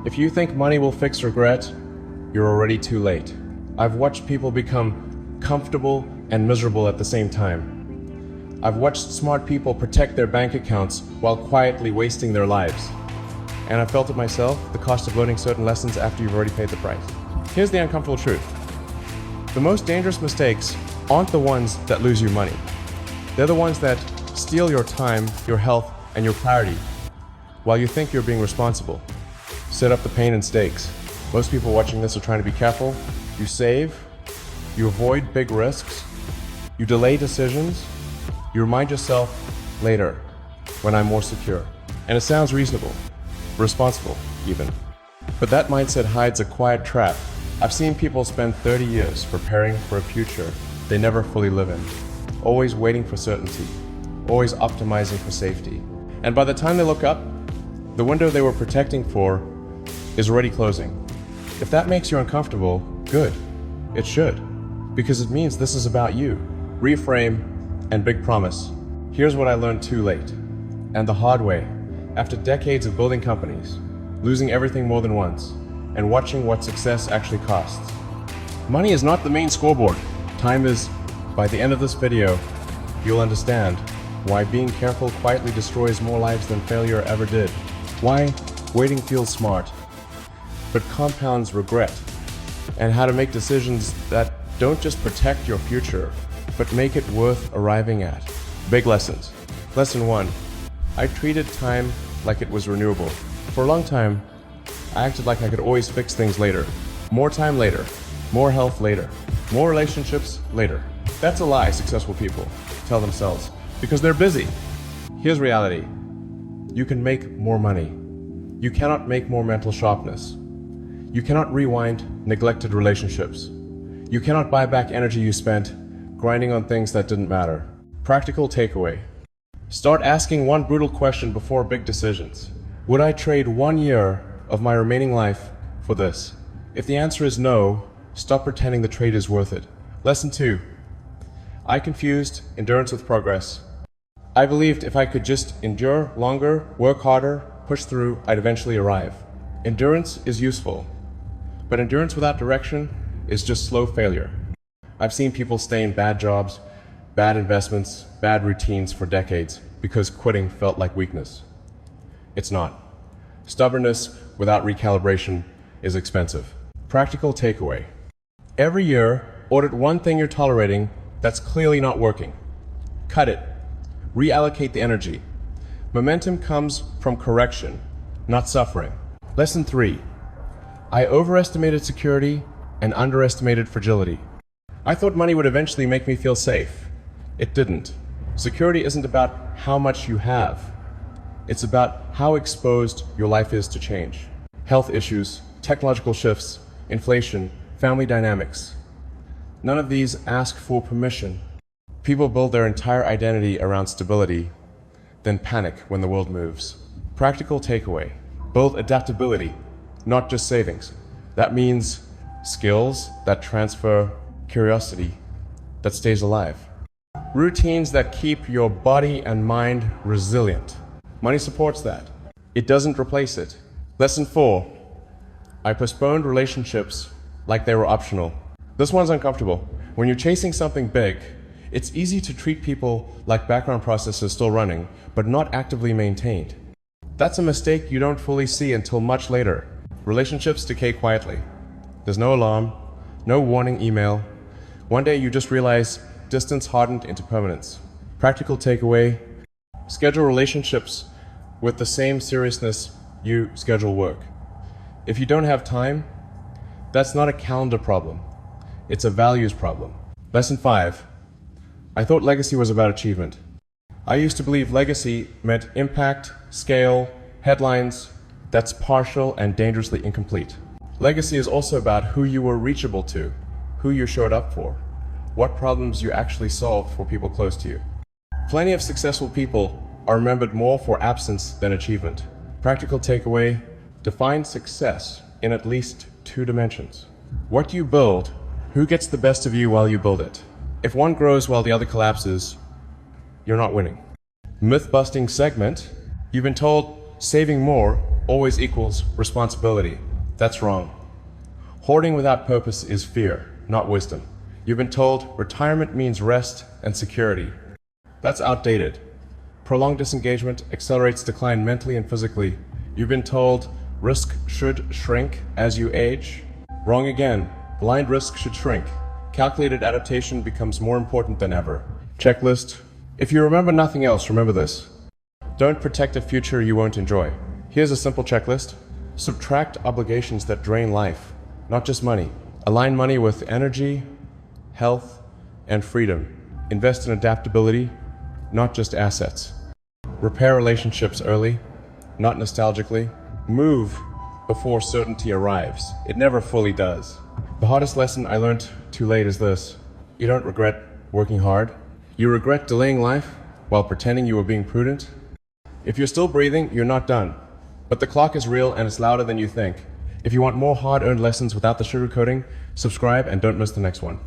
If you think money will fix regret, you're already too late. I've watched people become comfortable and miserable at the same time. I've watched smart people protect their bank accounts while quietly wasting their lives. And I felt it myself, the cost of learning certain lessons after you've already paid the price. Here's the uncomfortable truth. The most dangerous mistakes aren't the ones that lose you money. They're the ones that steal your time, your health, and your clarity while you think you're being responsible. Set up the pain and stakes. Most people watching this are trying to be careful. You save, you avoid big risks, you delay decisions, you remind yourself later when I'm more secure. And it sounds reasonable, responsible even. But that mindset hides a quiet trap. I've seen people spend 30 years preparing for a future they never fully live in, always waiting for certainty, always optimizing for safety. And by the time they look up, the window they were protecting for is already closing. If that makes you uncomfortable, good. It should, because it means this is about you. Reframe and big promise. Here's what I learned too late, and the hard way, after decades of building companies, losing everything more than once, and watching what success actually costs. Money is not the main scoreboard. Time is. By the end of this video, you'll understand why being careful quietly destroys more lives than failure ever did. Why waiting feels smart, but compounds regret. And how to make decisions that don't just protect your future, but make it worth arriving at. Big lessons. Lesson 1. I treated time like it was renewable. For a long time, I acted like I could always fix things later. More time later. More health later. More relationships later. That's a lie successful people tell themselves, because they're busy. Here's reality. You can make more money. You cannot make more mental sharpness. You cannot rewind neglected relationships. You cannot buy back energy you spent grinding on things that didn't matter. Practical takeaway. Start asking one brutal question before big decisions. Would I trade 1 year of my remaining life for this? If the answer is no, stop pretending the trade is worth it. Lesson 2. I confused endurance with progress. I believed if I could just endure longer, work harder, push through, I'd eventually arrive. Endurance is useful, but endurance without direction is just slow failure. I've seen people stay in bad jobs, bad investments, bad routines for decades because quitting felt like weakness. It's not. Stubbornness without recalibration is expensive. Practical takeaway. Every year, audit one thing you're tolerating that's clearly not working. Cut it. Reallocate the energy. Momentum comes from correction, not suffering. Lesson 3. I overestimated security and underestimated fragility. I thought money would eventually make me feel safe. It didn't. Security isn't about how much you have. It's about how exposed your life is to change. Health issues, technological shifts, inflation, family dynamics. None of these ask for permission. People build their entire identity around stability, then panic when the world moves. Practical takeaway. Build adaptability, not just savings. That means skills that transfer, curiosity that stays alive. Routines that keep your body and mind resilient. Money supports that. It doesn't replace it. Lesson 4. I postponed relationships like they were optional. This one's uncomfortable. When you're chasing something big, it's easy to treat people like background processes still running, but not actively maintained. That's a mistake you don't fully see until much later. Relationships decay quietly. There's no alarm, no warning email. One day you just realize distance hardened into permanence. Practical takeaway. Schedule relationships with the same seriousness you schedule work. If you don't have time, that's not a calendar problem. It's a values problem. Lesson 5. I thought legacy was about achievement. I used to believe legacy meant impact, scale, headlines. That's partial and dangerously incomplete. Legacy is also about who you were reachable to, who you showed up for, what problems you actually solved for people close to you. Plenty of successful people are remembered more for absence than achievement. Practical takeaway. Define success in at least 2 dimensions. What you build, who gets the best of you while you build it. If one grows while the other collapses, you're not winning. Myth-busting segment. You've been told saving more always equals responsibility. That's wrong. Hoarding without purpose is fear, not wisdom. You've been told retirement means rest and security. That's outdated. Prolonged disengagement accelerates decline mentally and physically. You've been told risk should shrink as you age. Wrong again. Blind risk should shrink. Calculated adaptation becomes more important than ever. Checklist. If you remember nothing else, remember this. Don't protect a future you won't enjoy. Here's a simple checklist. Subtract obligations that drain life, not just money. Align money with energy, health, and freedom. Invest in adaptability, not just assets. Repair relationships early, not nostalgically. Move before certainty arrives. It never fully does. The hardest lesson I learned too late is this. You don't regret working hard. You regret delaying life while pretending you were being prudent. If you're still breathing, you're not done. But the clock is real and it's louder than you think. If you want more hard-earned lessons without the sugarcoating, subscribe and don't miss the next one.